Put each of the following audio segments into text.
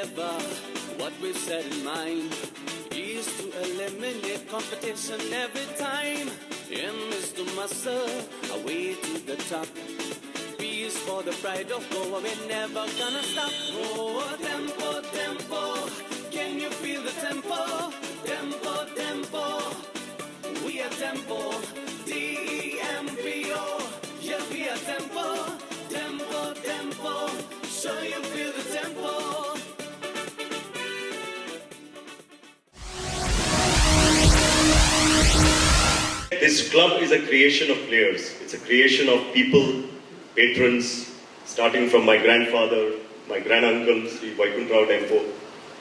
never. What we set in mind is to eliminate competition every time. M is to muscle, away to the top. P is for the pride of Goa, we're never gonna stop. Oh, tempo, tempo, can you feel the tempo? Tempo, tempo, we are tempo. T-E-M-P-O, yeah, we are tempo. Tempo, tempo, sure you feel the tempo. This club is a creation of players. It's a creation of people, patrons, starting from my grandfather, my granduncle, Sri Vaikuntrao Tempo,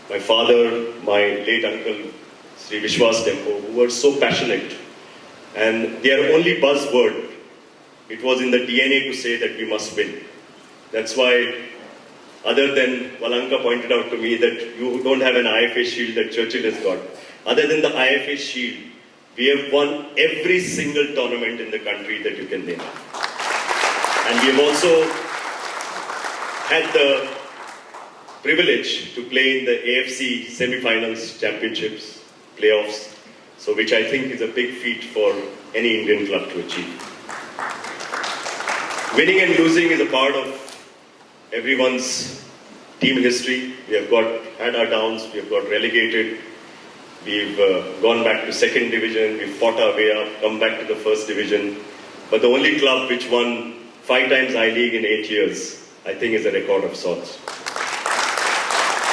my father, my late uncle, Sri Vishwas Tempo, who were so passionate. And their only buzzword, it was in the DNA to say that we must win. That's why, other than Valanka pointed out to me that you don't have an IFA shield that Churchill has got. Other than the IFA shield, we have won every single tournament in the country that you can name. And we have also had the privilege to play in the AFC semi-finals, championships, playoffs, so which I think is a big feat for any Indian club to achieve. Winning and losing is a part of everyone's team history. We have had our downs, we have got relegated, we've gone back to second division, we've fought our way up, come back to the first division. But the only club which won 5 times I-League in 8 years, I think is a record of sorts.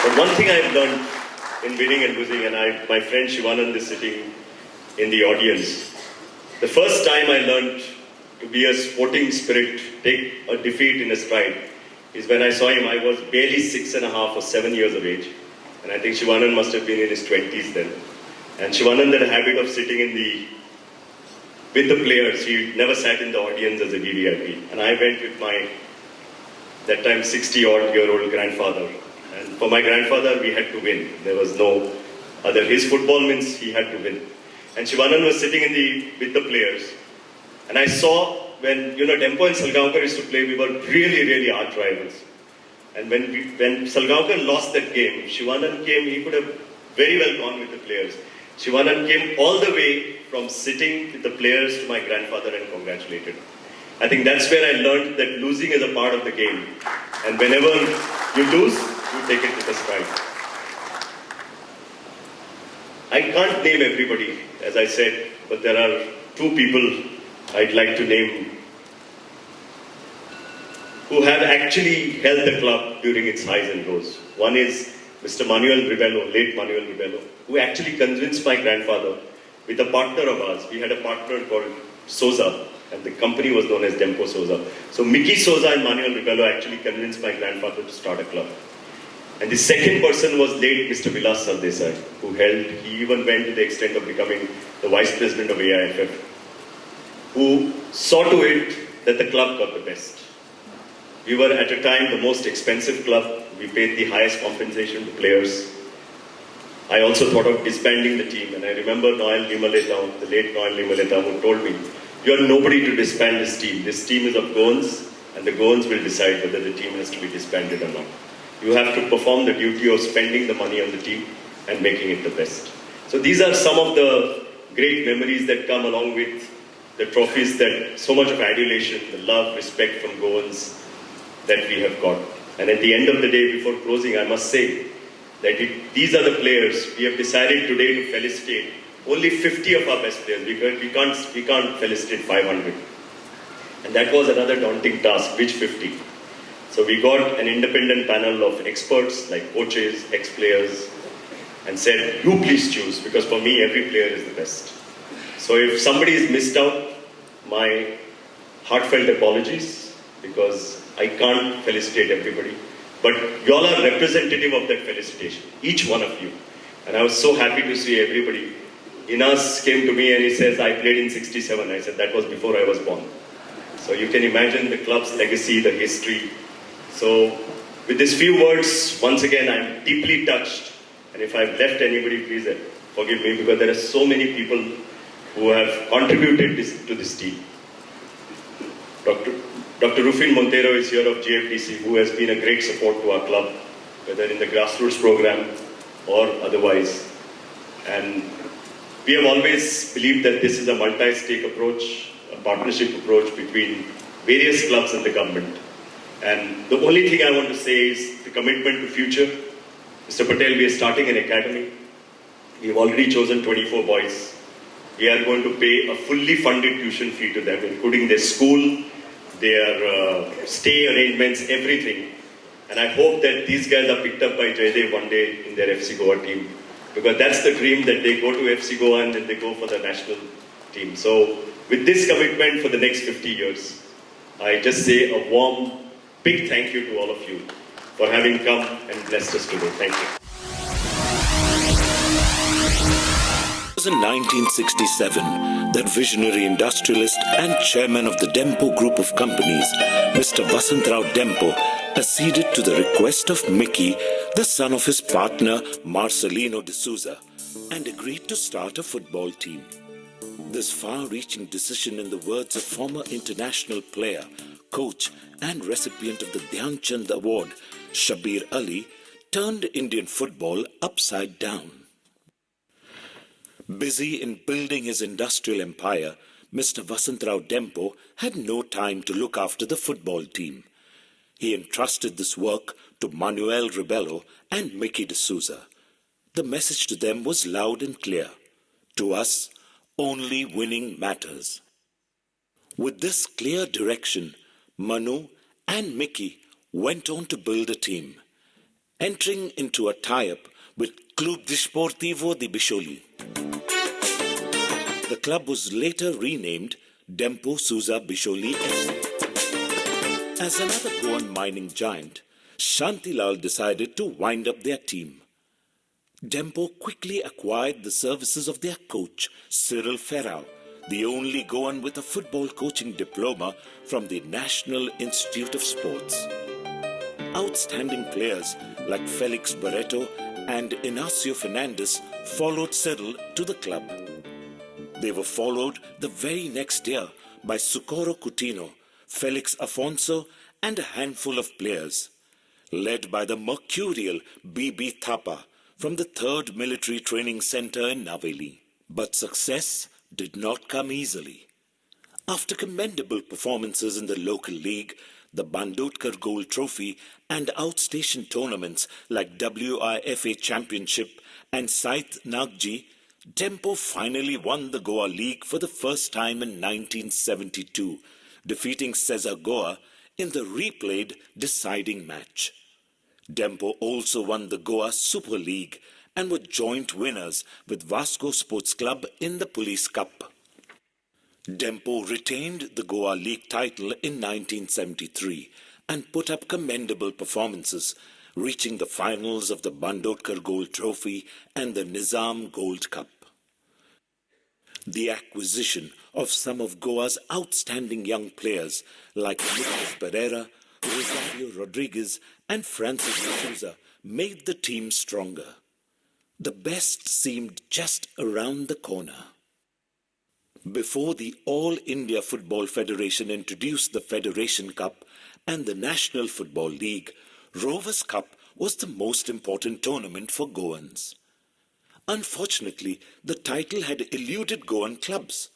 But one thing I've learned in winning and losing, and my friend Shivanand is sitting in the audience, the first time I learned to be a sporting spirit, take a defeat in a stride, is when I saw him. I was barely 6.5 or 7 years of age. And I think Shivanand must have been in his 20s then. And Shivanand had a habit of sitting with the players. He never sat in the audience as a VVIP. And I went with my, that time 60-odd-year-old grandfather. And for my grandfather, we had to win. There was no other. His football means he had to win. And Shivanand was sitting with the players. And I saw when, Tempo and Salgaonkar used to play, we were really, really arch rivals. And when Salgaonkar lost that game, Shivanand came, he could have very well gone with the players. Shivanand came all the way from sitting with the players to my grandfather and congratulated him. I think that's where I learned that losing is a part of the game. And whenever you lose, you take it with a stride. I can't name everybody, as I said, but there are 2 people I'd like to name who have actually held the club during its highs and lows. One is Mr. Manuel Ribello, late Manuel Ribello, who actually convinced my grandfather with a partner of ours. We had a partner called Souza, and the company was known as Tempo Souza. So Mickey Souza and Manuel Ribello actually convinced my grandfather to start a club. And the second person was late Mr. Vilas Sardesai, he even went to the extent of becoming the vice president of AIFF, who saw to it that the club got the best. We were at a time the most expensive club. We paid the highest compensation to players. I also thought of disbanding the team, and I remember Noel Limaleta, the late Noel Limaleta, who told me, "You are nobody to disband this team. This team is of Goans, and the Goans will decide whether the team has to be disbanded or not. You have to perform the duty of spending the money on the team and making it the best." So these are some of the great memories that come along with the trophies, that so much of adulation, the love, respect from Goans that we have got. And at the end of the day, before closing, I must say that these are the players. We have decided today to felicitate only 50 of our best players. We can't felicitate 500. And that was another daunting task. Which 50? So we got an independent panel of experts like coaches, ex-players, and said, "You please choose, because for me, every player is the best." So if somebody is missed out, my heartfelt apologies, because I can't felicitate everybody. But you all are representative of that felicitation, each one of you. And I was so happy to see everybody. Inas came to me and he says, "I played in 67. I said, "That was before I was born." So you can imagine the club's legacy, the history. So with these few words, once again, I'm deeply touched. And if I've left anybody, please forgive me, because there are so many people who have contributed to this team. Dr. Rufin Montero is here of GFDC, who has been a great support to our club. whether in the grassroots program or otherwise. And we have always believed that this is a multi-stake approach, a partnership approach between various clubs and the government. And the only thing I want to say is the commitment to future. Mr. Patel, we are starting an academy. We have already chosen 24 boys. We are going to pay a fully funded tuition fee to them, including their school, their stay arrangements, everything. And I hope that these guys are picked up by Jaydev one day in their FC Goa team. Because that's the dream, that they go to FC Goa and then they go for the national team. So with this commitment for the next 50 years, I just say a warm, big thank you to all of you for having come and blessed us today. Thank you. It was in 1967 that visionary industrialist and chairman of the Dempo Group of Companies, Mr. Vasantrao Dempo, acceded to the request of Mickey, the son of his partner Marcelino de Souza, and agreed to start a football team. This far-reaching decision, in the words of former international player, coach and recipient of the Dhyan Chand Award, Shabir Ali, turned Indian football upside down. Busy in building his industrial empire, Mr. Vasantrao Dempo had no time to look after the football team. He entrusted this work to Manuel Rebelo and Mickey de Souza. The message to them was loud and clear. To us, only winning matters. With this clear direction, Manu and Mickey went on to build a team, entering into a tie-up with Club Desportivo de Bisholi. The club was later renamed Dempo Souza Bisholi FC. As another Goan mining giant, Shantilal decided to wind up their team. Dempo quickly acquired the services of their coach, Cyril Ferrao, the only Goan with a football coaching diploma from the National Institute of Sports. Outstanding players like Felix Barreto and Inacio Fernandez followed Cyril to the club. They were followed the very next year by Socorro Coutinho, Felix Afonso, and a handful of players, led by the mercurial B.B. Thapa from the 3rd Military Training Center in Naveli. But success did not come easily. After commendable performances in the local league, the Bandotkar Gold Trophy, and outstation tournaments like WIFA Championship and Saith Nagji, Dempo finally won the Goa League for the first time in 1972, defeating Cesar Goa in the replayed deciding match. Dempo also won the Goa Super League and were joint winners with Vasco Sports Club in the Police Cup. Dempo retained the Goa League title in 1973 and put up commendable performances, reaching the finals of the Bandotkar Gold Trophy and the Nizam Gold Cup. The acquisition of some of Goa's outstanding young players like Nicolas Pereira, Rosario Rodriguez and Francis D'Souza made the team stronger. The best seemed just around the corner. Before the All India Football Federation introduced the Federation Cup and the National Football League, Rovers Cup was the most important tournament for Goans. Unfortunately, the title had eluded Goan clubs.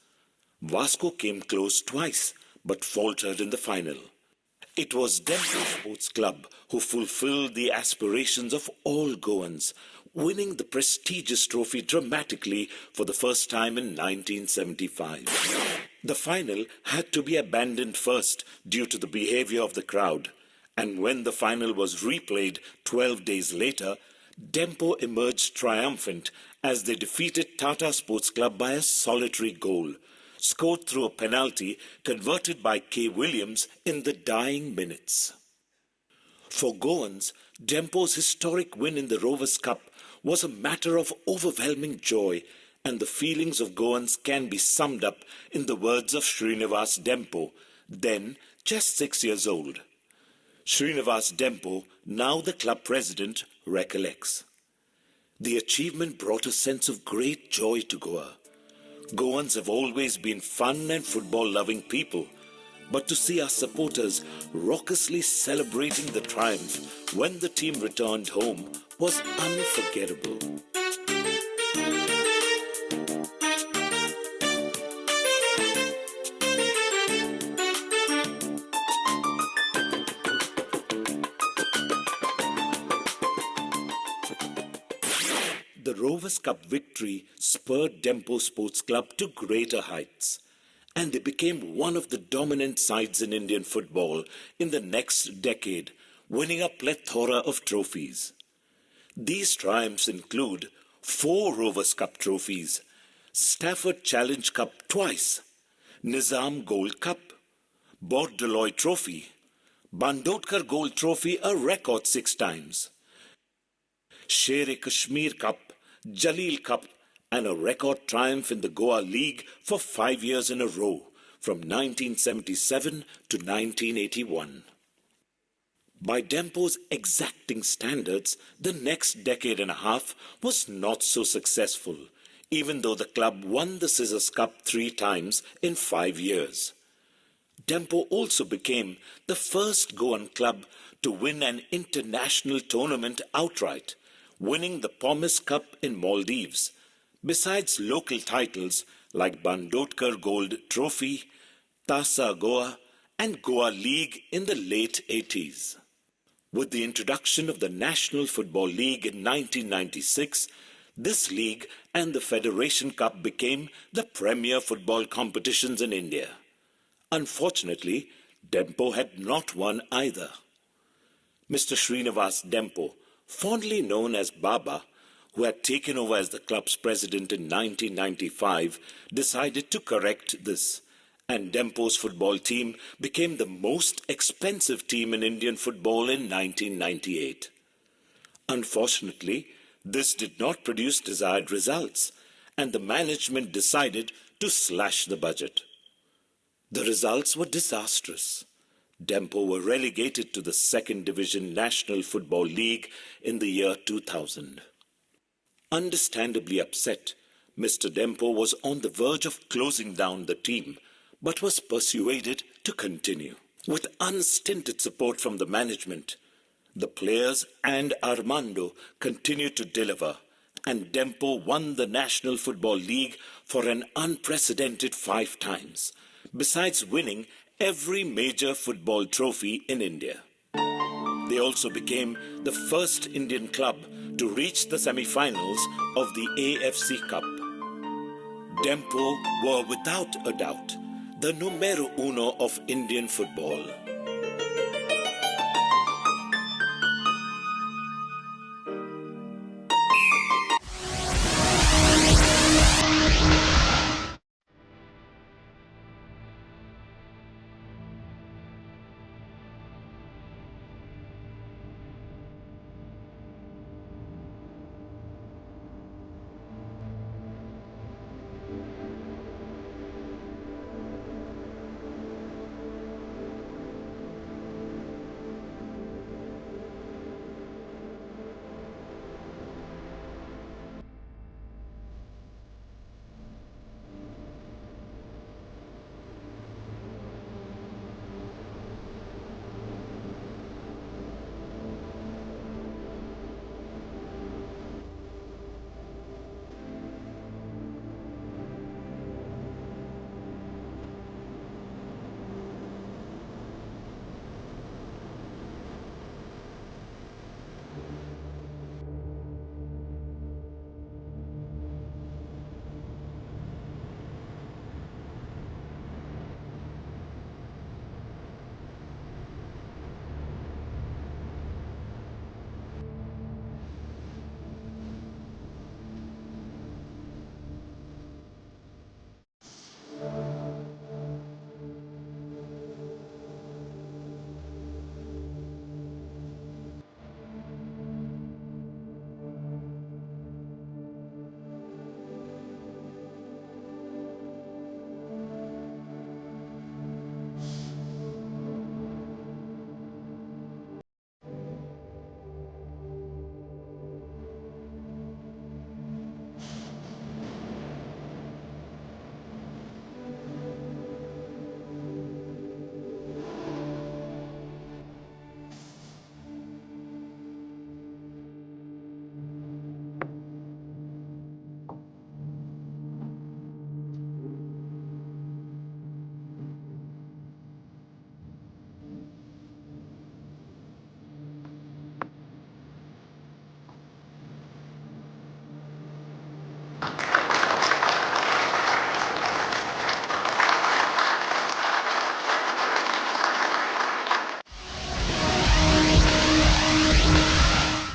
Vasco came close twice, but faltered in the final. It was Dempo Sports Club who fulfilled the aspirations of all Goans, winning the prestigious trophy dramatically for the first time in 1975. The final had to be abandoned first due to the behavior of the crowd, and when the final was replayed 12 days later, Dempo emerged triumphant as they defeated Tata Sports Club by a solitary goal, scored through a penalty converted by K. Williams in the dying minutes. For Goans, Dempo's historic win in the Rovers Cup was a matter of overwhelming joy, and the feelings of Goans can be summed up in the words of Srinivas Dempo, then just 6 years old. Srinivas Dempo, now the club president, recollects. The achievement brought a sense of great joy to Goa. Goans have always been fun and football-loving people, but to see our supporters raucously celebrating the triumph when the team returned home was unforgettable. The Rovers Cup victory spurred Dempo Sports Club to greater heights, and they became one of the dominant sides in Indian football in the next decade, winning a plethora of trophies. These triumphs include 4 Rovers Cup trophies, Stafford Challenge Cup twice, Nizam Gold Cup, Bordeloy Trophy, Bandotkar Gold Trophy a record 6 times, Sher-e-Kashmir Cup, Jalil Cup, and a record triumph in the Goa League for 5 years in a row, from 1977 to 1981. By Dempo's exacting standards, the next decade and a half was not so successful, even though the club won the Scissors Cup 3 times in 5 years. Dempo also became the first Goan club to win an international tournament outright, winning the Pomis Cup in Maldives, besides local titles like Bandotkar Gold Trophy, Tasa Goa, and Goa League in the late 80s. With the introduction of the National Football League in 1996, this league and the Federation Cup became the premier football competitions in India. Unfortunately, Dempo had not won either. Mr. Srinivas Dempo, fondly known as Baba, who had taken over as the club's president in 1995, decided to correct this, and Dempo's football team became the most expensive team in Indian football in 1998. Unfortunately, this did not produce desired results, and the management decided to slash the budget. The results were disastrous. Dempo were relegated to the 2nd Division National Football League in the year 2000. Understandably upset, Mr. Dempo was on the verge of closing down the team, but was persuaded to continue. With unstinted support from the management, the players and Armando continued to deliver, and Dempo won the National Football League for an unprecedented 5 times, besides winning every major football trophy in India. They also became the first Indian club to reach the semi-finals of the AFC Cup. Dempo were without a doubt the numero uno of Indian football.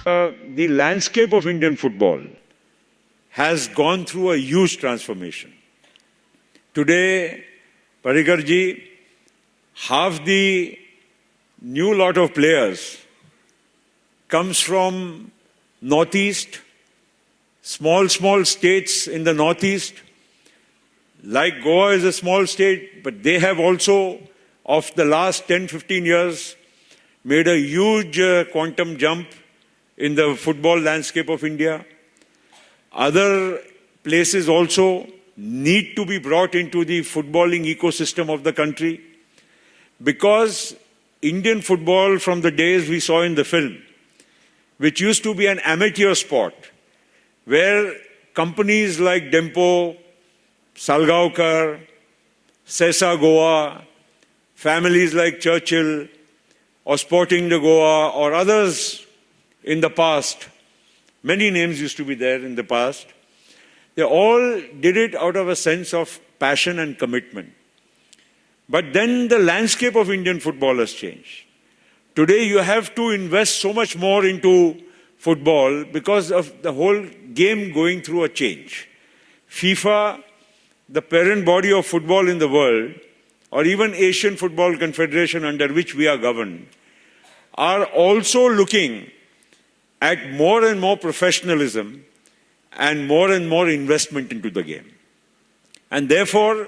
The landscape of Indian football has gone through a huge transformation. Today, Parikarji, half the new lot of players comes from Northeast, small states in the Northeast. Like Goa is a small state, but they have also, of the last 10-15 years, made a huge quantum jump in the football landscape of India. Other places also need to be brought into the footballing ecosystem of the country, because Indian football, from the days we saw in the film, which used to be an amateur sport, where companies like Dempo, Salgaonkar, Sesa Goa, families like Churchill or Sporting de Goa or others in the past, many names used to be there in the past, they all did it out of a sense of passion and commitment. But then the landscape of Indian football has changed. Today you have to invest so much more into football because of the whole game going through a change. FIFA, the parent body of football in the world, or even Asian Football Confederation under which we are governed, are also looking at more and more professionalism and more investment into the game. And therefore,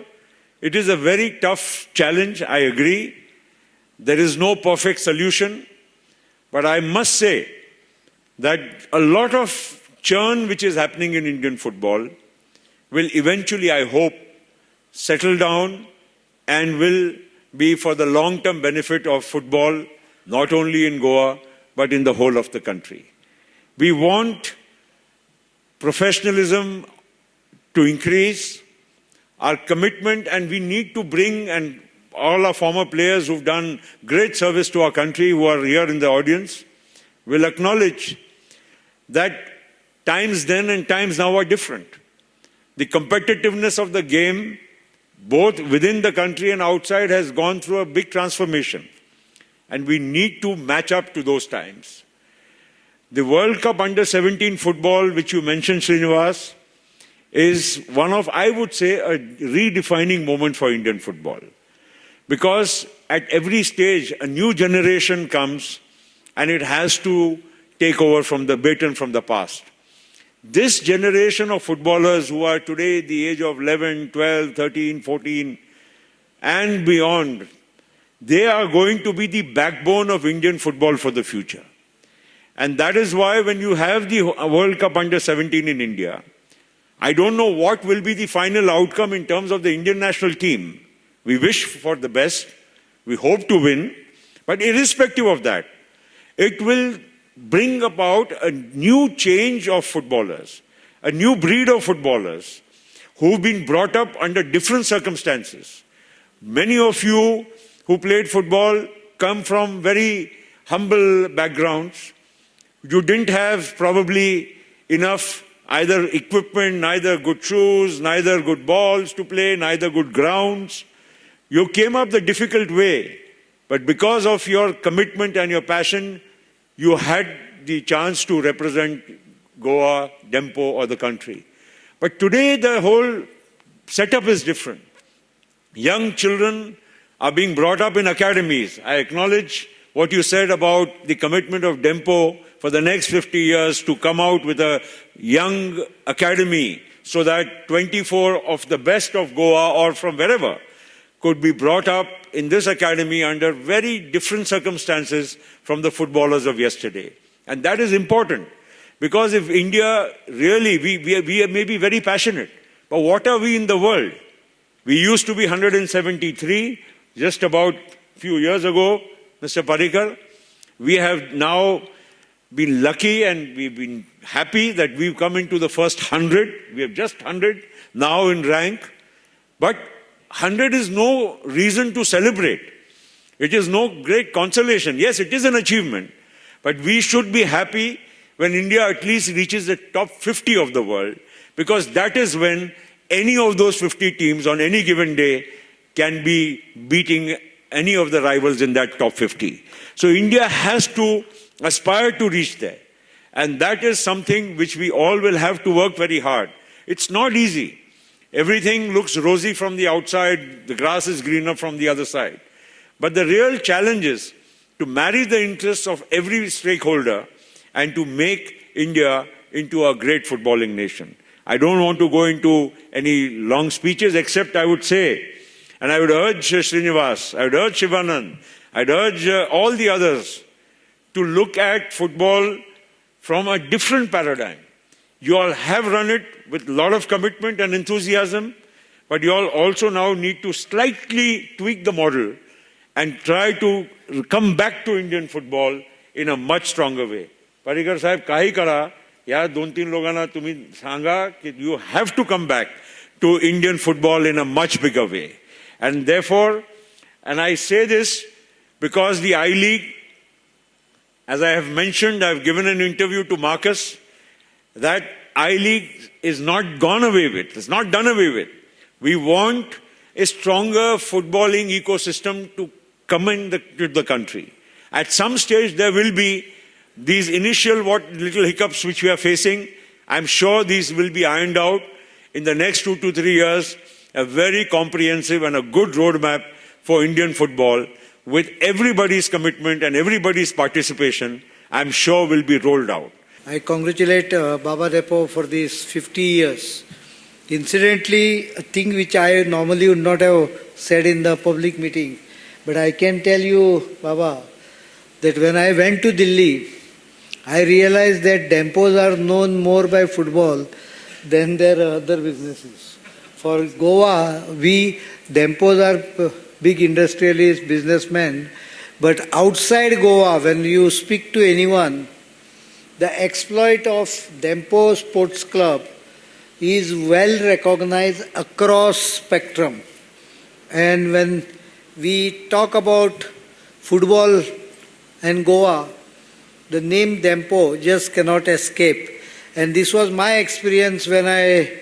it is a very tough challenge, I agree. There is no perfect solution, but I must say that a lot of churn which is happening in Indian football will eventually, I hope, settle down and will be for the long-term benefit of football, not only in Goa, but in the whole of the country. We want professionalism to increase, our commitment, and we need to bring, and all our former players who've done great service to our country, who are here in the audience, will acknowledge that times then and times now are different. The competitiveness of the game, both within the country and outside, has gone through a big transformation. And we need to match up to those times. The World Cup Under-17 football, which you mentioned, Srinivas, is one of, I would say, a redefining moment for Indian football. Because at every stage, a new generation comes and it has to take over from the baton from the past. This generation of footballers who are today the age of 11, 12, 13, 14 and beyond, they are going to be the backbone of Indian football for the future. And that is why when you have the World Cup Under-17 in India, I don't know what will be the final outcome in terms of the Indian national team. We wish for the best. We hope to win. But irrespective of that, it will bring about a new change of footballers, a new breed of footballers who've been brought up under different circumstances. Many of you who played football come from very humble backgrounds. You didn't have probably enough either equipment, neither good shoes, neither good balls to play, neither good grounds. You came up the difficult way, but because of your commitment and your passion, you had the chance to represent Goa, Dempo or the country. But today the whole setup is different. Young children are being brought up in academies. I acknowledge what you said about the commitment of Dempo for the next 50 years to come out with a young academy so that 24 of the best of Goa or from wherever could be brought up in this academy under very different circumstances from the footballers of yesterday. And that is important, because if India really, we may be very passionate, but what are we in the world? We used to be 173 just about a few years ago, Mr. Parikar. We have now been lucky and we've been happy that we've come into the first 100. We have just 100 now in rank. But 100 is no reason to celebrate. It is no great consolation. Yes, it is an achievement. But we should be happy when India at least reaches the top 50 of the world, because that is when any of those 50 teams on any given day can be beating any of the rivals in that top 50. So India has to aspire to reach there. And that is something which we all will have to work very hard. It's not easy. Everything looks rosy from the outside, the grass is greener from the other side. But the real challenge is to marry the interests of every stakeholder and to make India into a great footballing nation. I don't want to go into any long speeches, except I would say, and I would urge Srinivas, I would urge Shivanand, I'd urge all the others to look at football from a different paradigm. You all have run it with a lot of commitment and enthusiasm, but you all also now need to slightly tweak the model and try to come back to Indian football in a much stronger way. Parikar Sahib, kahi kara, या 2-3 लोगांना तुम्ही सांगा कि you have to come back to Indian football in a much bigger way. And therefore, and I say this because the I-League, as I have mentioned, I have given an interview to Marcus, that I-League is not gone away with, it's not done away with. We want a stronger footballing ecosystem to come to the country. At some stage there will be these initial little hiccups which we are facing. I'm sure these will be ironed out in the next 2 to 3 years. A very comprehensive and a good roadmap for Indian football with everybody's commitment and everybody's participation, I'm sure will be rolled out. I congratulate Baba Depo for these 50 years. Incidentally, a thing which I normally would not have said in the public meeting, but I can tell you, Baba, that when I went to Delhi, I realized that Dempos are known more by football than their other businesses. For Goa, we Dempos are big industrialists, businessmen, but outside Goa, when you speak to anyone, the exploit of Dempo Sports Club is well recognized across spectrum. And when we talk about football and Goa, the name Dempo just cannot escape. And this was my experience when I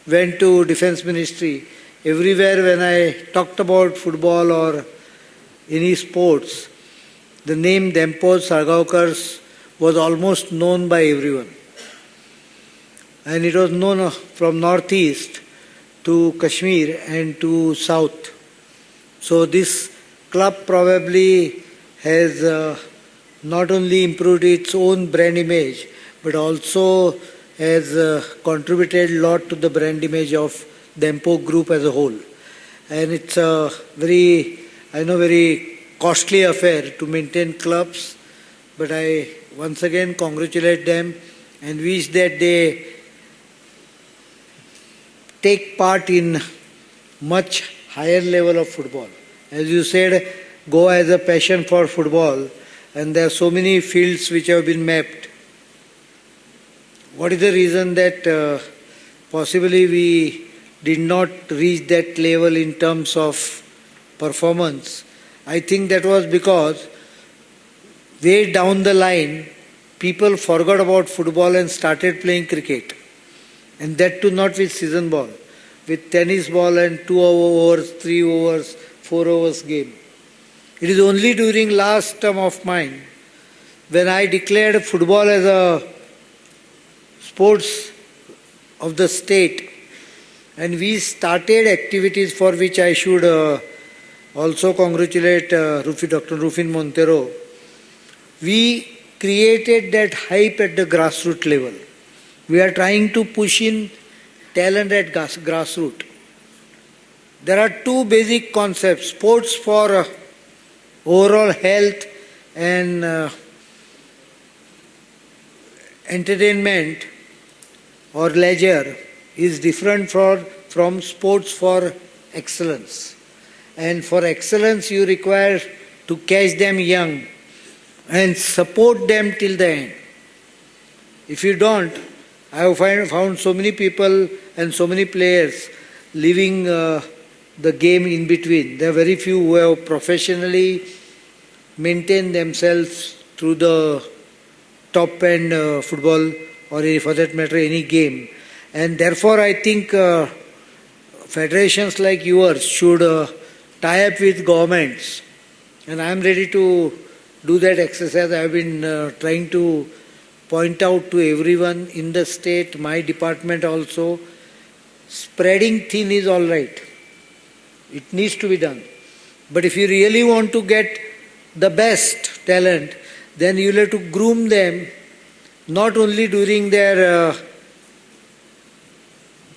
went to Defence Ministry. Everywhere when I talked about football or any sports, the name Dempo Sargaonkars was almost known by everyone. And it was known from northeast to Kashmir and to south. So this club probably has not only improved its own brand image, but also has contributed a lot to the brand image of the Dempo Group as a whole. And it's a very costly affair to maintain clubs, but I once again congratulate them and wish that they take part in much higher level of football. As you said, Goa has a passion for football, and there are so many fields which have been mapped. What is the reason that possibly we did not reach that level in terms of performance? I think that was because way down the line, people forgot about football and started playing cricket. And that too not with season ball, with tennis ball and 2 overs, 3 overs, 4 overs game. It is only during last term of mine when I declared football as a sports of the state, and we started activities for which I should also congratulate Dr. Rufin Montero. We created that hype at the grassroots level. We are trying to push in talent at grassroots. There are 2 basic concepts: sports for overall health and entertainment or leisure is different from sports for excellence. And for excellence, you require to catch them young and support them till the end. If you don't, I have found so many people and so many players leaving the game in between. There are very few who have professionally maintained themselves through the top end football, or for that matter any game. And therefore I think federations like yours should tie up with governments, and I am ready to do that exercise. I have been trying to point out to everyone in the state, my department also, spreading thin is all right. It needs to be done. But if you really want to get the best talent, then you'll have to groom them not only during their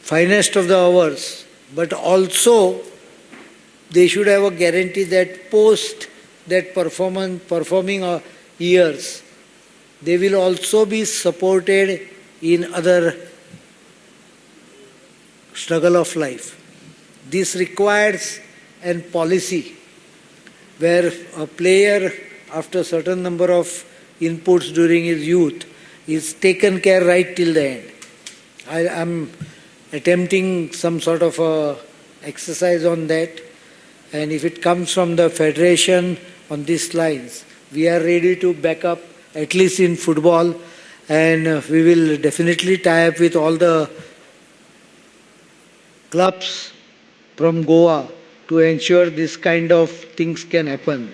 finest of the hours, but also they should have a guarantee that post that performing years, they will also be supported in other struggle of life. This requires a policy where a player, after a certain number of inputs during his youth, is taken care right till the end. I am attempting some sort of a exercise on that, and if it comes from the federation on these lines, we are ready to back up, at least in football, and we will definitely tie up with all the clubs from Goa to ensure this kind of things can happen.